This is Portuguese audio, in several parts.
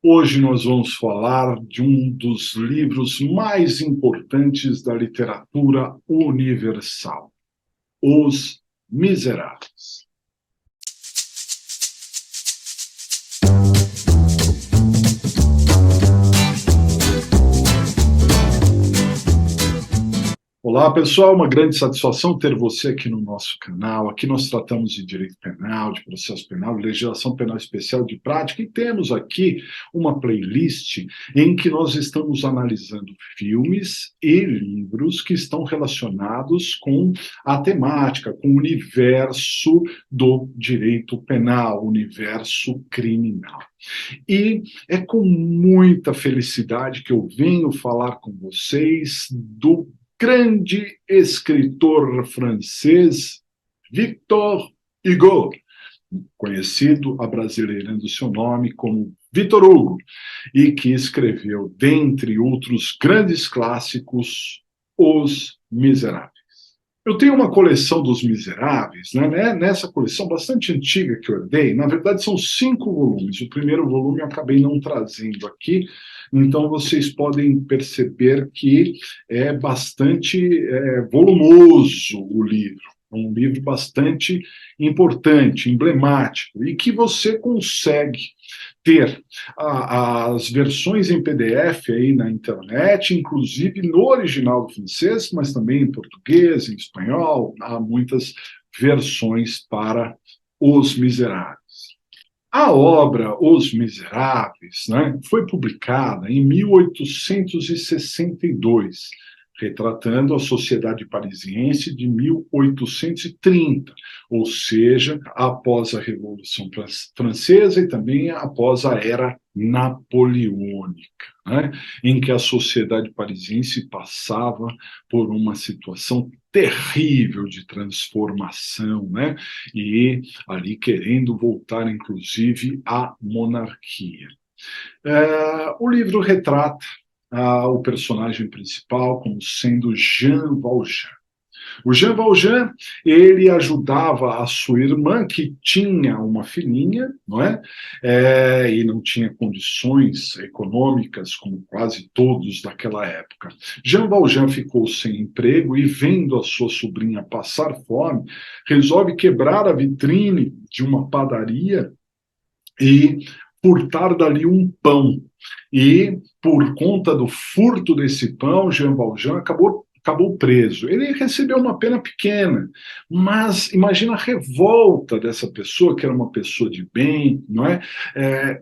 Hoje nós vamos falar de um dos livros mais importantes da literatura universal, Os Miseráveis. Olá, pessoal, uma grande satisfação ter você aqui no nosso canal. Aqui nós tratamos de direito penal, de processo penal, de legislação penal especial de prática e temos aqui uma playlist em que nós estamos analisando filmes e livros que estão relacionados com a temática, com o universo do direito penal, universo criminal. E é com muita felicidade que eu venho falar com vocês do grande escritor francês Victor Hugo, conhecido abrasileirando seu nome como Victor Hugo, e que escreveu, dentre outros grandes clássicos, Os Miseráveis. Eu tenho uma coleção dos Miseráveis, né? Nessa coleção bastante antiga que eu herdei, na verdade são 5 volumes. O primeiro volume eu acabei não trazendo aqui, então vocês podem perceber que é bastante volumoso o livro. É um livro bastante importante, emblemático, e que você consegue ter as versões em PDF aí na internet, inclusive no original do francês, mas também em português, em espanhol, há muitas versões para Os Miseráveis. A obra Os Miseráveis, né, foi publicada em 1862, retratando a sociedade parisiense de 1830, ou seja, após a Revolução Francesa e também após a Era Napoleônica, né, em que a sociedade parisiense passava por uma situação terrível de transformação, né, e ali querendo voltar, inclusive, à monarquia. O livro retrata o personagem principal como sendo Jean Valjean. O Jean Valjean, ele ajudava a sua irmã, que tinha uma filhinha, não é? E não tinha condições econômicas, como quase todos daquela época. Jean Valjean ficou sem emprego e, vendo a sua sobrinha passar fome, resolve quebrar a vitrine de uma padaria e furtar dali um pão. E, por conta do furto desse pão, Jean Valjean acabou preso. Ele recebeu uma pena pequena, mas imagina a revolta dessa pessoa, que era uma pessoa de bem, não é?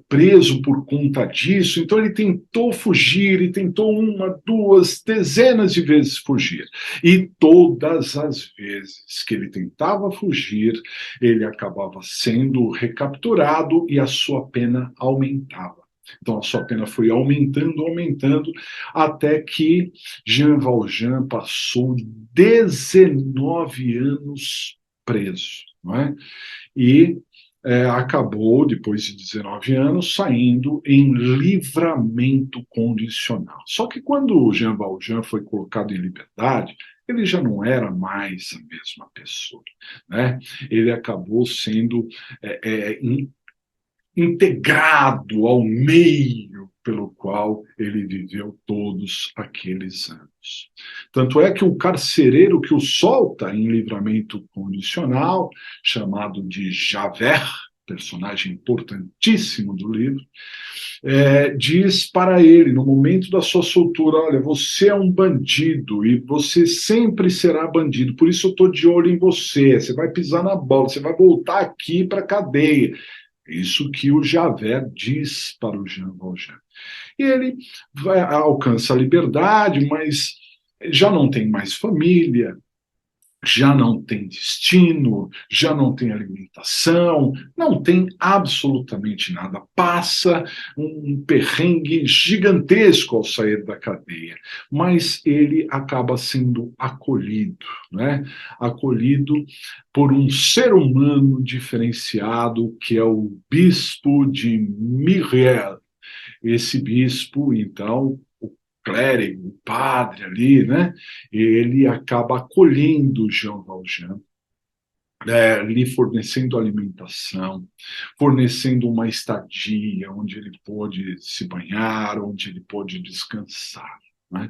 Preso por conta disso. Então ele tentou fugir, e tentou uma, duas, dezenas de vezes fugir. E todas as vezes que ele tentava fugir, ele acabava sendo recapturado e a sua pena aumentava. Então a sua pena foi aumentando, aumentando, até que Jean Valjean passou 19 anos preso, não é? E acabou, depois de 19 anos, saindo em livramento condicional. Só que quando o Jean Valjean foi colocado em liberdade, ele já não era mais a mesma pessoa, né? Ele acabou sendo integrado ao meio pelo qual ele viveu todos aqueles anos. Tanto é que o carcereiro que o solta em livramento condicional, chamado de Javert, personagem importantíssimo do livro, diz para ele, no momento da sua soltura: olha, você é um bandido e você sempre será bandido, por isso eu estou de olho em você, você vai pisar na bola, você vai voltar aqui para a cadeia. Isso que o Javert diz para o Jean Valjean. E ele alcança a liberdade, mas já não tem mais família, já não tem destino, já não tem alimentação, não tem absolutamente nada. Passa um perrengue gigantesco ao sair da cadeia, mas ele acaba sendo acolhido, né? Acolhido por um ser humano diferenciado, que é o bispo de Myriel. Esse bispo, então, clérigo, o padre ali, né? Ele acaba acolhendo Jean Valjean lhe fornecendo alimentação, fornecendo uma estadia onde ele pôde se banhar, onde ele pôde descansar. Né?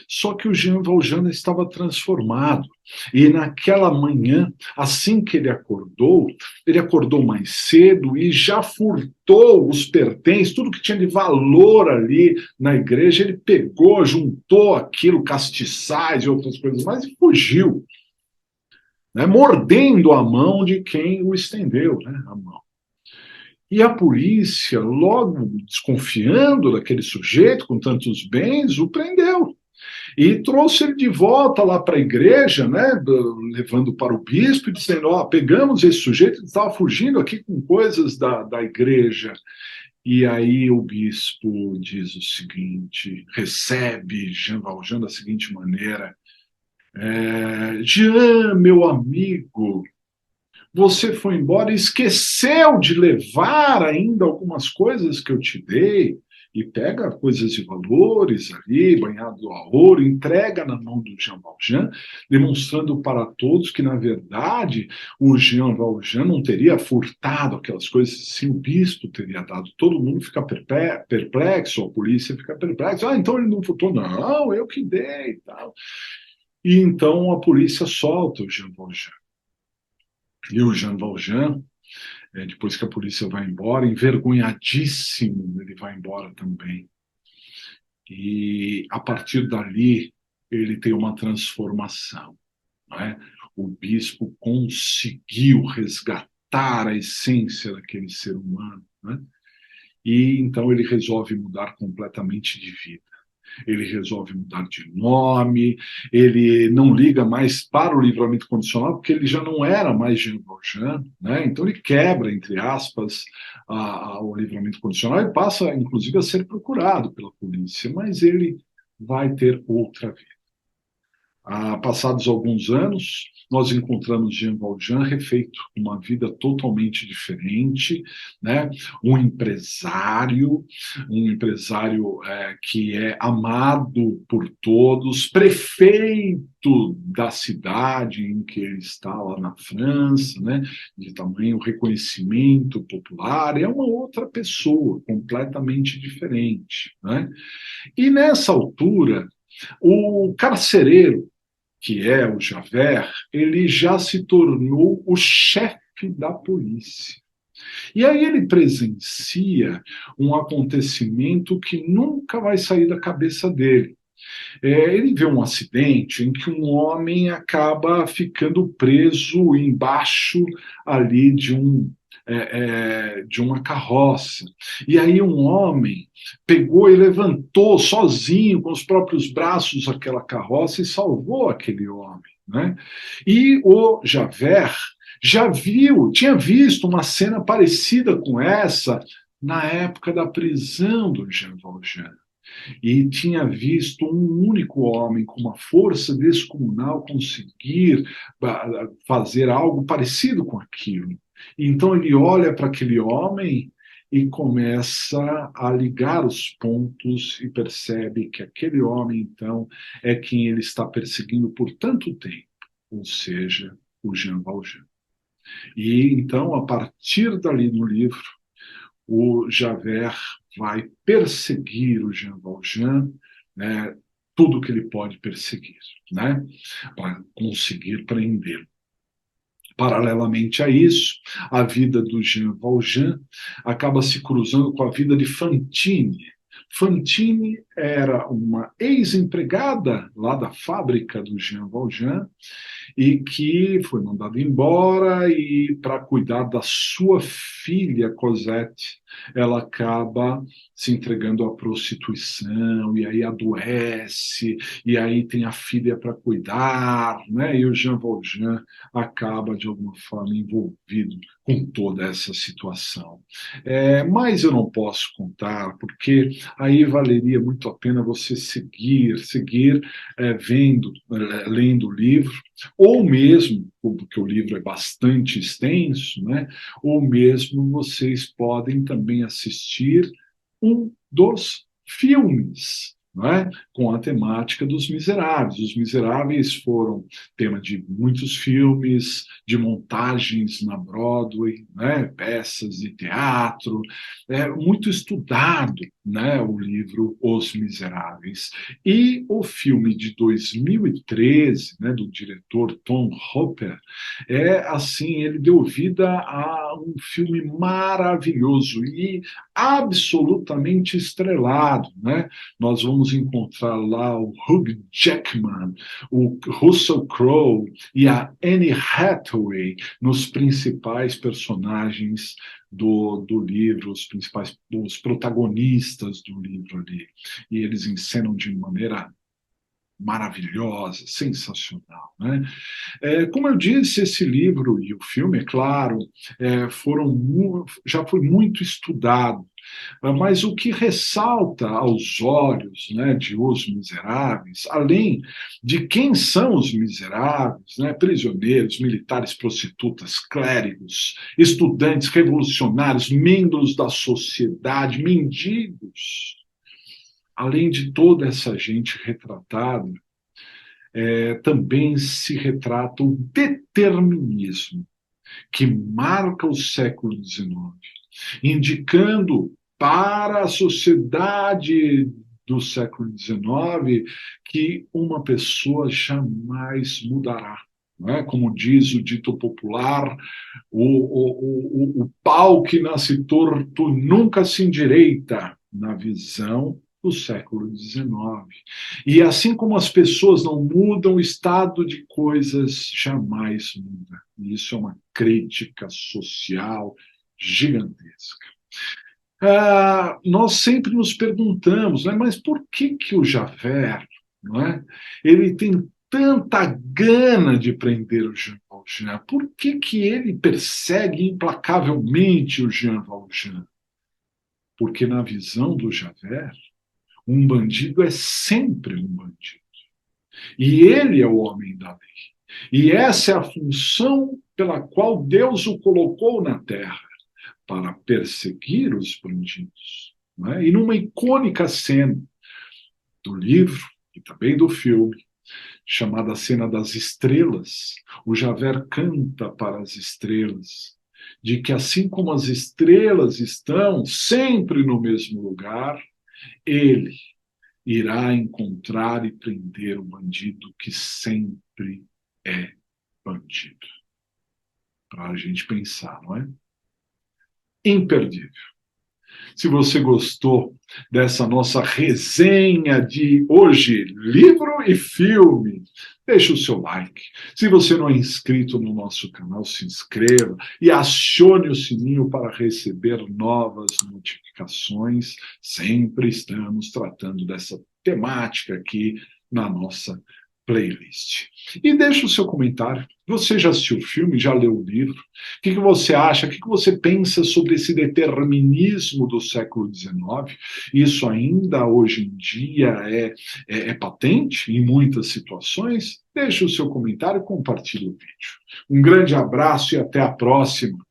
Só que o Jean Valjean estava transformado. E naquela manhã, assim que ele acordou mais cedo e já furtou os pertences, tudo que tinha de valor ali na igreja, ele pegou, juntou aquilo, castiçais e outras coisas mais, e fugiu, né, mordendo a mão de quem o estendeu, né, a mão. E a polícia, logo desconfiando daquele sujeito com tantos bens, o prendeu. E trouxe ele de volta lá para a igreja, né, levando para o bispo e dizendo: ó, pegamos esse sujeito que estava fugindo aqui com coisas da igreja. E aí o bispo diz o seguinte, recebe Jean Valjean da seguinte maneira: Jean, meu amigo, você foi embora e esqueceu de levar ainda algumas coisas que eu te dei, e pega coisas de valores ali, banhado a ouro, entrega na mão do Jean Valjean, demonstrando para todos que, na verdade, o Jean Valjean não teria furtado aquelas coisas, sim, o bispo teria dado. Todo mundo fica perplexo, a polícia fica perplexa. Ah, então ele não furtou? Não, eu que dei e tal. E então a polícia solta o Jean Valjean. E o Jean Valjean, depois que a polícia vai embora, envergonhadíssimo, ele vai embora também. E a partir dali, ele tem uma transformação. Não é? O bispo conseguiu resgatar a essência daquele ser humano. Não é? E então ele resolve mudar completamente de vida. Ele resolve mudar de nome, ele não liga mais para o livramento condicional, porque ele já não era mais Jean Valjean, né? Então ele quebra, entre aspas, o livramento condicional e passa, inclusive, a ser procurado pela polícia, mas ele vai ter outra vida. Passados alguns anos, nós encontramos Jean Valjean refeito, uma vida totalmente diferente, né? Um empresário que é amado por todos, prefeito da cidade em que ele está, lá na França, né? De tamanho reconhecimento popular, é uma outra pessoa, completamente diferente, né? E nessa altura, o carcereiro, que é o Javert, ele já se tornou o chefe da polícia. E aí ele presencia um acontecimento que nunca vai sair da cabeça dele. Ele vê um acidente em que um homem acaba ficando preso embaixo ali de uma carroça. E aí um homem pegou e levantou sozinho, com os próprios braços, aquela carroça e salvou aquele homem. Né? E o Javert tinha visto uma cena parecida com essa na época da prisão do Jean Valjean e tinha visto um único homem com uma força descomunal conseguir fazer algo parecido com aquilo. Então ele olha para aquele homem e começa a ligar os pontos e percebe que aquele homem, então, é quem ele está perseguindo por tanto tempo, ou seja, o Jean Valjean. E então, a partir dali no livro, o Javert vai perseguir o Jean Valjean, né, tudo que ele pode perseguir, né, para conseguir prendê-lo. Paralelamente a isso, a vida do Jean Valjean acaba se cruzando com a vida de Fantine. Fantine era uma ex-empregada lá da fábrica do Jean Valjean e que foi mandada embora e para cuidar da sua filha Cosette, ela acaba se entregando à prostituição e aí adoece e aí tem a filha para cuidar, né? E o Jean Valjean acaba de alguma forma envolvido com toda essa situação. Mas eu não posso contar porque aí valeria muito a pena você seguir lendo o livro, ou mesmo, porque o livro é bastante extenso, né? Ou mesmo vocês podem também assistir um dos filmes não é? Com a temática dos Miseráveis. Os Miseráveis foram tema de muitos filmes, de montagens na Broadway, né? Peças de teatro, muito estudado, né? O livro Os Miseráveis. E o filme de 2013, né? Do diretor Tom Hopper, assim, ele deu vida a um filme maravilhoso e absolutamente estrelado, né? Nós vamos encontrar lá o Hugh Jackman, o Russell Crowe e a Anne Hathaway nos principais personagens do livro, os protagonistas do livro ali. E eles encenam de maneira maravilhosa, sensacional, né? Como eu disse, esse livro e o filme, é claro, já foi muito estudado, mas o que ressalta aos olhos, né, de Os Miseráveis, além de quem são os miseráveis, né, prisioneiros, militares, prostitutas, clérigos, estudantes, revolucionários, membros da sociedade, mendigos, além de toda essa gente retratada, também se retrata o determinismo que marca o século XIX, indicando para a sociedade do século XIX que uma pessoa jamais mudará. Não é? Como diz o dito popular, o pau que nasce torto nunca se endireita, na visão do século XIX. E assim como as pessoas não mudam, o estado de coisas jamais muda. E isso é uma crítica social gigantesca. Nós sempre nos perguntamos, né, mas por que o Javert, não é, ele tem tanta gana de prender o Jean Valjean? Por que ele persegue implacavelmente o Jean Valjean? Porque na visão do Javert, um bandido é sempre um bandido. E ele é o homem da lei. E essa é a função pela qual Deus o colocou na terra, para perseguir os bandidos. Não é? E numa icônica cena do livro e também do filme, chamada Cena das Estrelas, o Javert canta para as estrelas, de que assim como as estrelas estão sempre no mesmo lugar, ele irá encontrar e prender o bandido que sempre é bandido. Para a gente pensar, não é? Imperdível. Se você gostou dessa nossa resenha de hoje, livro e filme, deixe o seu like. Se você não é inscrito no nosso canal, se inscreva e acione o sininho para receber novas notificações. Sempre estamos tratando dessa temática aqui na nossa playlist. E deixe o seu comentário. Você já assistiu o filme? Já leu o livro? O que você acha? O que você pensa sobre esse determinismo do século XIX? Isso ainda hoje em dia é patente em muitas situações? Deixe o seu comentário e compartilhe o vídeo. Um grande abraço e até a próxima.